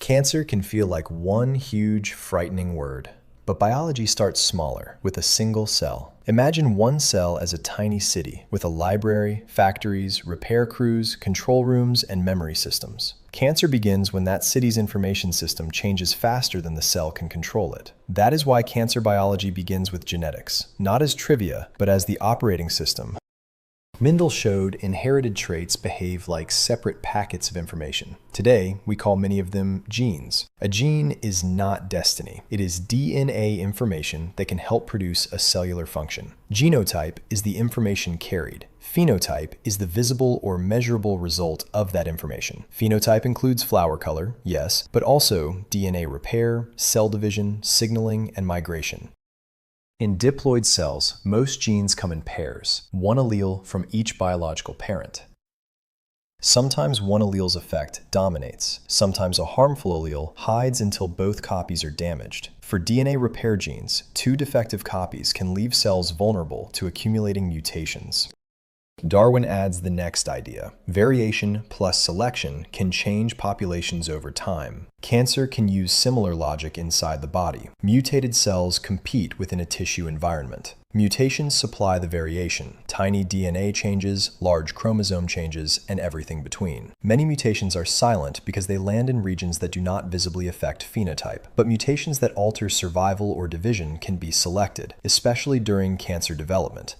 Cancer can feel like one huge, frightening word. But biology starts smaller, with a single cell. Imagine one cell as a tiny city, with a library, factories, repair crews, control rooms, and memory systems. Cancer begins when that city's information system changes faster than the cell can control it. That is why cancer biology begins with genetics, not as trivia, but as the operating system. Mendel showed inherited traits behave like separate packets of information. Today, we call many of them genes. A gene is not destiny. It is DNA information that can help produce a cellular function. Genotype is the information carried. Phenotype is the visible or measurable result of that information. Phenotype includes flower color, yes, but also DNA repair, cell division, signaling, and migration. In diploid cells, most genes come in pairs, one allele from each biological parent. Sometimes one allele's effect dominates. Sometimes a harmful allele hides until both copies are damaged. For DNA repair genes, two defective copies can leave cells vulnerable to accumulating mutations. Darwin adds the next idea. Variation plus selection can change populations over time. Cancer can use similar logic inside the body. Mutated cells compete within a tissue environment. Mutations supply the variation, tiny DNA changes, large chromosome changes, and everything between. Many mutations are silent because they land in regions that do not visibly affect phenotype, but mutations that alter survival or division can be selected, especially during cancer development.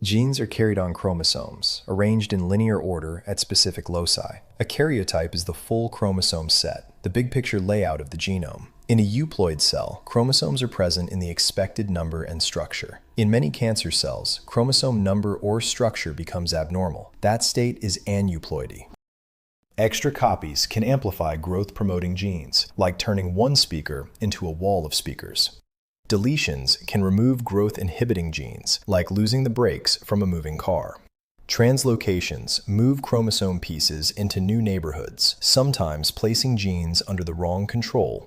Genes are carried on chromosomes, arranged in linear order at specific loci. A karyotype is the full chromosome set, the big picture layout of the genome. In a euploid cell, chromosomes are present in the expected number and structure. In many cancer cells, chromosome number or structure becomes abnormal. That state is aneuploidy. Extra copies can amplify growth-promoting genes, like turning one speaker into a wall of speakers. Deletions can remove growth-inhibiting genes, like losing the brakes from a moving car. Translocations move chromosome pieces into new neighborhoods, sometimes placing genes under the wrong control.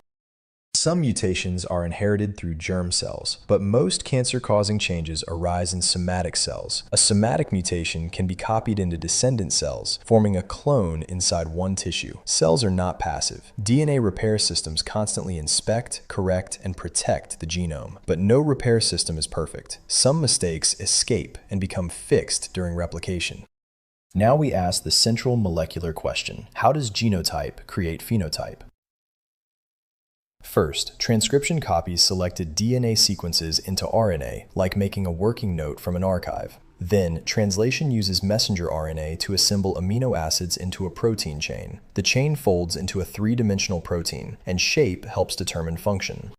Some mutations are inherited through germ cells, but most cancer-causing changes arise in somatic cells. A somatic mutation can be copied into descendant cells, forming a clone inside one tissue. Cells are not passive. DNA repair systems constantly inspect, correct, and protect the genome, but no repair system is perfect. Some mistakes escape and become fixed during replication. Now we ask the central molecular question: how does genotype create phenotype? First, transcription copies selected DNA sequences into RNA, like making a working note from an archive. Then, translation uses messenger RNA to assemble amino acids into a protein chain. The chain folds into a three-dimensional protein, and shape helps determine function.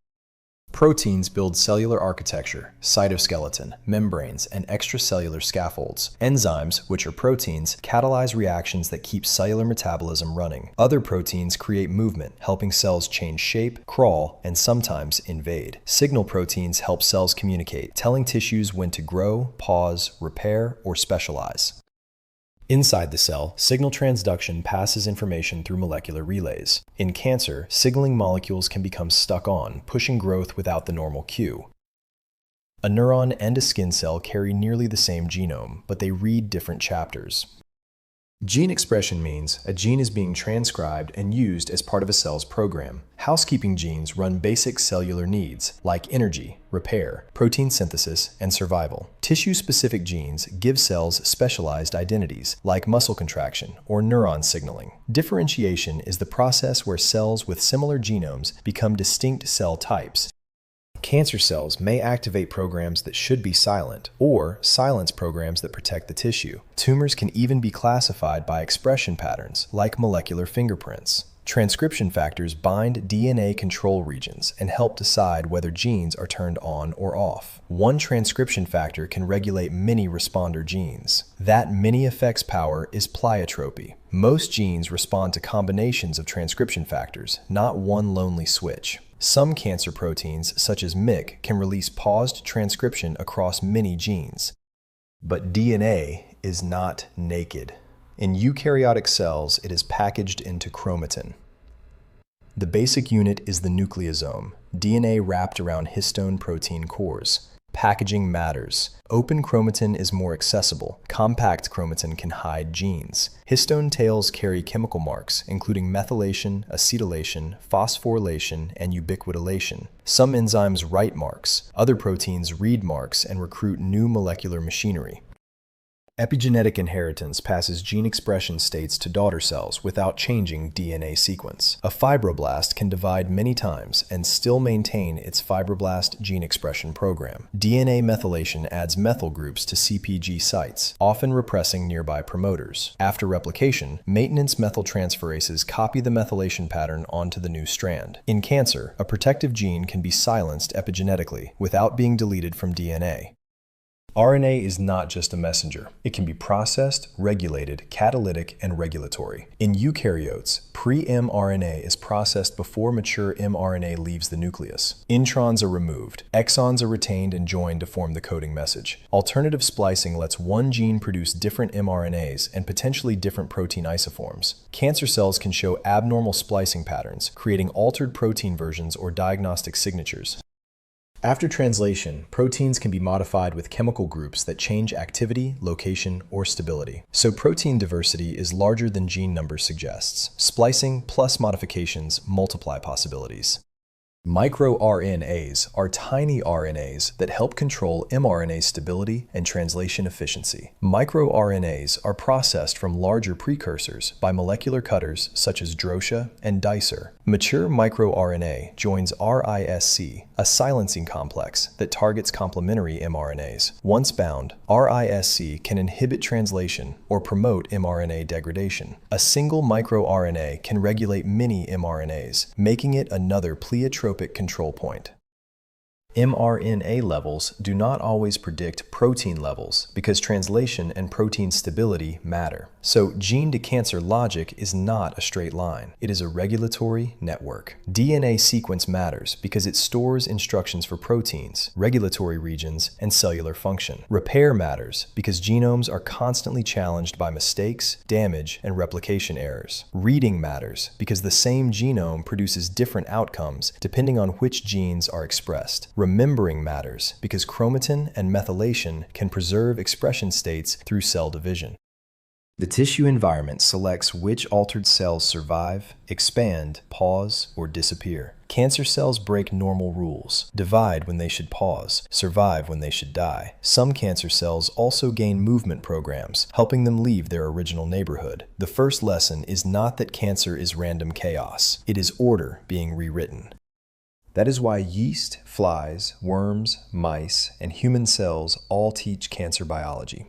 Proteins build cellular architecture, cytoskeleton, membranes, and extracellular scaffolds. Enzymes, which are proteins, catalyze reactions that keep cellular metabolism running. Other proteins create movement, helping cells change shape, crawl, and sometimes invade. Signal proteins help cells communicate, telling tissues when to grow, pause, repair, or specialize. Inside the cell, signal transduction passes information through molecular relays. In cancer, signaling molecules can become stuck on, pushing growth without the normal cue. A neuron and a skin cell carry nearly the same genome, but they read different chapters. Gene expression means a gene is being transcribed and used as part of a cell's program. Housekeeping genes run basic cellular needs, like energy, repair, protein synthesis, and survival. Tissue-specific genes give cells specialized identities, like muscle contraction or neuron signaling. Differentiation is the process where cells with similar genomes become distinct cell types. Cancer cells may activate programs that should be silent, or silence programs that protect the tissue. Tumors can even be classified by expression patterns, like molecular fingerprints. Transcription factors bind DNA control regions and help decide whether genes are turned on or off. One transcription factor can regulate many responder genes. That many effects power is pleiotropy. Most genes respond to combinations of transcription factors, not one lonely switch. Some cancer proteins, such as MYC, can release paused transcription across many genes. But DNA is not naked. In eukaryotic cells, it is packaged into chromatin. The basic unit is the nucleosome, DNA wrapped around histone protein cores. Packaging matters. Open chromatin is more accessible. Compact chromatin can hide genes. Histone tails carry chemical marks, including methylation, acetylation, phosphorylation, and ubiquitination. Some enzymes write marks. Other proteins read marks and recruit new molecular machinery. Epigenetic inheritance passes gene expression states to daughter cells without changing DNA sequence. A fibroblast can divide many times and still maintain its fibroblast gene expression program. DNA methylation adds methyl groups to CpG sites, often repressing nearby promoters. After replication, maintenance methyltransferases copy the methylation pattern onto the new strand. In cancer, a protective gene can be silenced epigenetically without being deleted from DNA. RNA is not just a messenger. It can be processed, regulated, catalytic, and regulatory. In eukaryotes, pre-mRNA is processed before mature mRNA leaves the nucleus. Introns are removed. Exons are retained and joined to form the coding message. Alternative splicing lets one gene produce different mRNAs and potentially different protein isoforms. Cancer cells can show abnormal splicing patterns, creating altered protein versions or diagnostic signatures. After translation, proteins can be modified with chemical groups that change activity, location, or stability. So protein diversity is larger than gene number suggests. Splicing plus modifications multiply possibilities. MicroRNAs are tiny RNAs that help control mRNA stability and translation efficiency. MicroRNAs are processed from larger precursors by molecular cutters such as Drosha and Dicer. Mature microRNA joins RISC, a silencing complex that targets complementary mRNAs. Once bound, RISC can inhibit translation or promote mRNA degradation. A single microRNA can regulate many mRNAs, making it another pleiotropic control point. mRNA levels do not always predict protein levels because translation and protein stability matter. So gene-to-cancer logic is not a straight line. It is a regulatory network. DNA sequence matters because it stores instructions for proteins, regulatory regions, and cellular function. Repair matters because genomes are constantly challenged by mistakes, damage, and replication errors. Reading matters because the same genome produces different outcomes depending on which genes are expressed. Remembering matters because chromatin and methylation can preserve expression states through cell division. The tissue environment selects which altered cells survive, expand, pause, or disappear. Cancer cells break normal rules, divide when they should pause, survive when they should die. Some cancer cells also gain movement programs, helping them leave their original neighborhood. The first lesson is not that cancer is random chaos. It is order being rewritten. That is why yeast, flies, worms, mice, and human cells all teach cancer biology.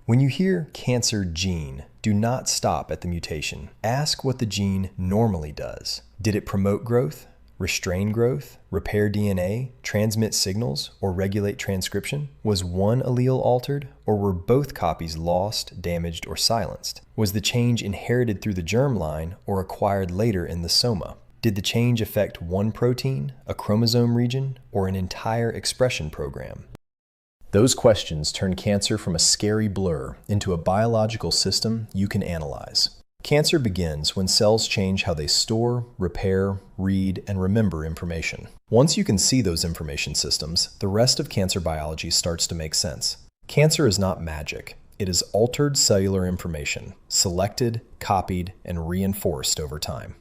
When you hear cancer gene, do not stop at the mutation. Ask what the gene normally does. Did it promote growth, restrain growth, repair DNA, transmit signals, or regulate transcription? Was one allele altered, or were both copies lost, damaged, or silenced? Was the change inherited through the germline or acquired later in the soma? Did the change affect one protein, a chromosome region, or an entire expression program? Those questions turn cancer from a scary blur into a biological system you can analyze. Cancer begins when cells change how they store, repair, read, and remember information. Once you can see those information systems, the rest of cancer biology starts to make sense. Cancer is not magic. It is altered cellular information, selected, copied, and reinforced over time.